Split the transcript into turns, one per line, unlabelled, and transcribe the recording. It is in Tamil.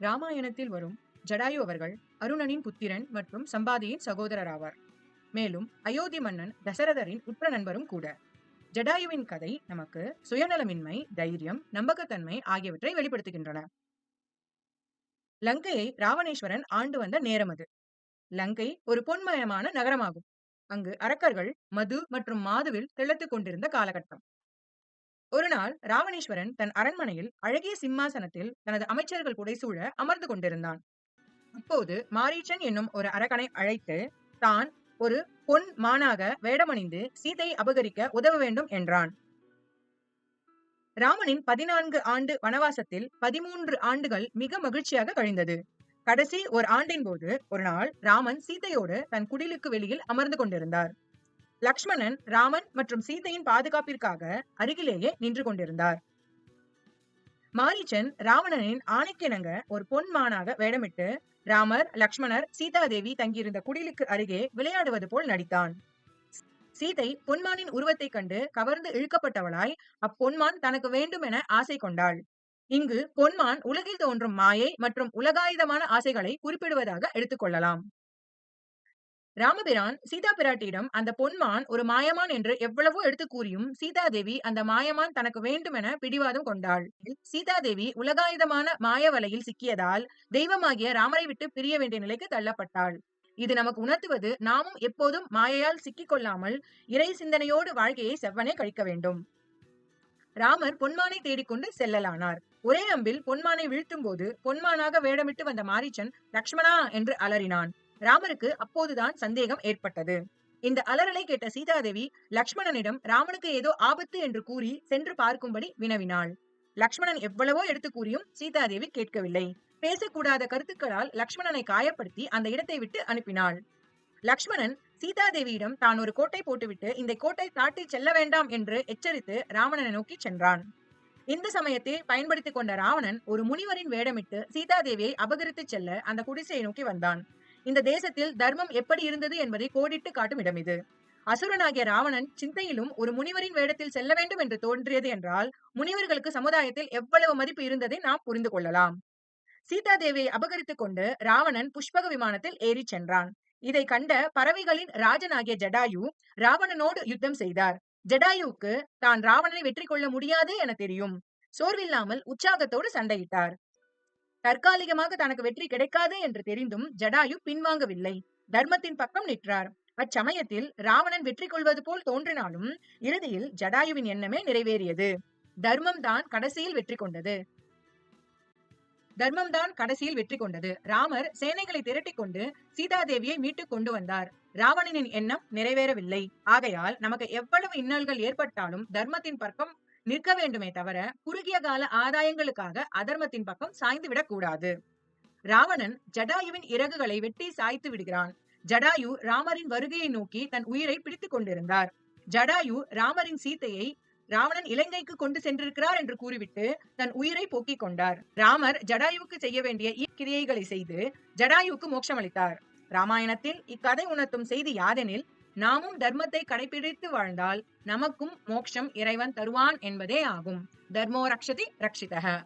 ராமாயணத்தில் வரும் ஜடாயு அவர்கள் அருணனின் புத்திரன் மற்றும் சம்பாதியின் சகோதரர் ஆவார். மேலும் அயோத்தி மன்னன் தசரதரின் உற்ற நண்பரும் கூட. ஜடாயுவின் கதை நமக்கு சுயநலமின்மை, தைரியம், நம்பகத்தன்மை ஆகியவற்றை வெளிப்படுத்துகின்றன. லங்கையை ராவணேஸ்வரன் ஆண்டு வந்த நேரம் அது. லங்கை ஒரு பொன்மயமான நகரமாகும். அங்கு அரக்கர்கள் மது மற்றும் மாதுவில் திளைத்துக் கொண்டிருந்த காலகட்டம். ஒரு நாள் ராவணேஸ்வரன் தன் அரண்மனையில் அழகிய சிம்மாசனத்தில் தனது அமைச்சர்கள் புடைசூழ அமர்ந்து கொண்டிருந்தான். அப்போது மாரீச்சன் என்னும் ஒரு அரக்கனை அழைத்து தான் ஒரு பொன் மானாக வேடமணிந்து சீதையை அபகரிக்க உதவ வேண்டும் என்றான். ராமனின் 14 ஆண்டு வனவாசத்தில் 13 ஆண்டுகள் மிக மகிழ்ச்சியாக கழிந்தது. கடைசி ஒரு ஆண்டின் போது ஒரு நாள் ராமன் சீதையோடு தன் குடிலுக்கு வெளியில் அமர்ந்து கொண்டிருந்தார். லக்ஷ்மணன் ராமன் மற்றும் சீதையின் பாதுகாப்பிற்காக அருகிலேயே நின்று கொண்டிருந்தார். மாரீச்சன் ராவணனின் ஆணைக்கிணங்க ஒரு பொன் மானாக வேடமிட்டு ராமர், லக்ஷ்மணர், சீதாதேவி தங்கியிருந்த குடிலுக்கு அருகே விளையாடுவது போல் நடித்தான். சீதை பொன்மானின் உருவத்தை கண்டு கவர்ந்து இழுக்கப்பட்டவளாய் அப்பொன்மான் தனக்கு வேண்டும் என ஆசை கொண்டாள். இங்கு பொன்மான் உலகில் தோன்றும் மாயை மற்றும் உலகாயுதமான ஆசைகளை குறிப்பிடுவதாக எடுத்துக்கொள்ளலாம். ராமபிரான் சீதா பிராட்டியிடம் அந்த பொன்மான் ஒரு மாயமான் என்று எவ்வளவோ எடுத்து கூறியும் சீதாதேவி அந்த மாயமான் தனக்கு வேண்டும் என பிடிவாதம் கொண்டாள். சீதாதேவி உலகாயுதமான மாய வலையில் சிக்கியதால் தெய்வமாகிய ராமரை விட்டு பிரிய வேண்டிய நிலைக்கு தள்ளப்பட்டாள். இது நமக்கு உணர்த்துவது நாமும் எப்போதும் மாயையால் சிக்கிக் கொள்ளாமல் இறை சிந்தனையோடு வாழ்க்கையை செவ்வனே கழிக்க வேண்டும். ராமர் பொன்மானை தேடிக்கொண்டு செல்லலானார். ஒரே அம்பில் பொன்மானை வீழ்த்தும் போது பொன்மானாக வேடமிட்டு வந்த மாரீச்சன் லக்ஷ்மணா என்று அலறினான். ராமருக்கு அப்போதுதான் சந்தேகம் ஏற்பட்டது. இந்த அலறலை கேட்ட சீதாதேவி லக்ஷ்மணனிடம் ராமனுக்கு ஏதோ ஆபத்து என்று கூறி சென்று பார்க்கும்படி வினவினாள். லக்ஷ்மணன் எவ்வளவோ எடுத்து கூறியும் சீதாதேவி கேட்கவில்லை. பேசக்கூடாத கருத்துக்களால் லக்ஷ்மணனை காயப்படுத்தி அந்த இடத்தை விட்டு அனுப்பினாள். லக்ஷ்மணன் சீதாதேவியிடம் தான் ஒரு கோட்டை போட்டுவிட்டு இந்த கோட்டை தாட்டி செல்ல வேண்டாம் என்று எச்சரித்து ராவணனை நோக்கி சென்றான். இந்த சமயத்தை பயன்படுத்திக் கொண்ட ராவணன் ஒரு முனிவரின் வேடமிட்டு சீதாதேவியை அபகரித்து செல்ல அந்த குடிசையை நோக்கி வந்தான். இந்த தேசத்தில் தர்மம் எப்படி இருந்தது என்பதை கோடிட்டு காட்டும் இடம் இது. அசுரனாகிய ராவணன் சிந்தையிலும் ஒரு முனிவரின் வேடத்தில் செல்ல வேண்டும் என்று தோன்றியது என்றால் முனிவர்களுக்கு சமுதாயத்தில் எவ்வளவு மதிப்பு இருந்ததை நாம் புரிந்து கொள்ளலாம். சீதாதேவியை அபகரித்துக் கொண்டு ராவணன் புஷ்பக விமானத்தில் ஏறி சென்றான். இதை கண்ட பறவைகளின் ராஜனாகிய ஜடாயு ராவணனோடு யுத்தம் செய்தார். ஜடாயுவுக்கு தான் ராவணனை வெற்றி கொள்ள முடியாது என தெரியும். சோர்வில்லாமல் உற்சாகத்தோடு சண்டையிட்டார். தற்காலிகமாக தனக்கு வெற்றி கிடைக்காது என்று தெரிந்தும் ஜடாயு பின்வாங்கவில்லை. தர்மத்தின் பக்கம் நின்றார். அச்சமயத்தில் ராவணன் வெற்றி கொள்வது போல் தோன்றினாலும் இறுதியில் ஜடாயுவின் எண்ணமே நிறைவேறியது. தர்மம்தான் கடைசியில் வெற்றி கொண்டது. ராமர் சேனைகளை திரட்டிக் கொண்டு சீதாதேவியை மீட்டுக் கொண்டு வந்தார். ராவணனின் எண்ணம் நிறைவேறவில்லை. ஆகையால் நமக்கு எவ்வளவு இன்னல்கள் ஏற்பட்டாலும் தர்மத்தின் பக்கம் நிற்க வேண்டுமே தவிர குறுகிய கால ஆதாயங்களுக்காக அதர்மத்தின் பக்கம் சாய்ந்து விடக் கூடாது. ராவணன் ஜடாயுவின் இறகுகளை வெட்டி சாய்த்து விடுகிறான். ஜடாயு ராமரின் வருகையை நோக்கி தன் உயிரை பிடித்துக் கொண்டிருந்தார். ஜடாயு ராமரின் சீதையை ராவணன் இலங்கைக்கு கொண்டு சென்றிருக்கிறார் என்று கூறிவிட்டு தன் உயிரை போக்கிக் கொண்டார். ராமர் ஜடாயுவுக்கு செய்ய வேண்டிய கிரியைகளை செய்து ஜடாயுவுக்கு மோட்சம் அளித்தார். ராமாயணத்தில் இக்கதை உணர்த்தும் செய்தி யாதெனில் நாமும் தர்மத்தை கடைபிடித்து வாழ்ந்தால் நமக்கும் மோட்சம் இறைவன் தருவான் என்பதே ஆகும். தர்மோ ரக்ஷதி ரக்ஷிதஹ.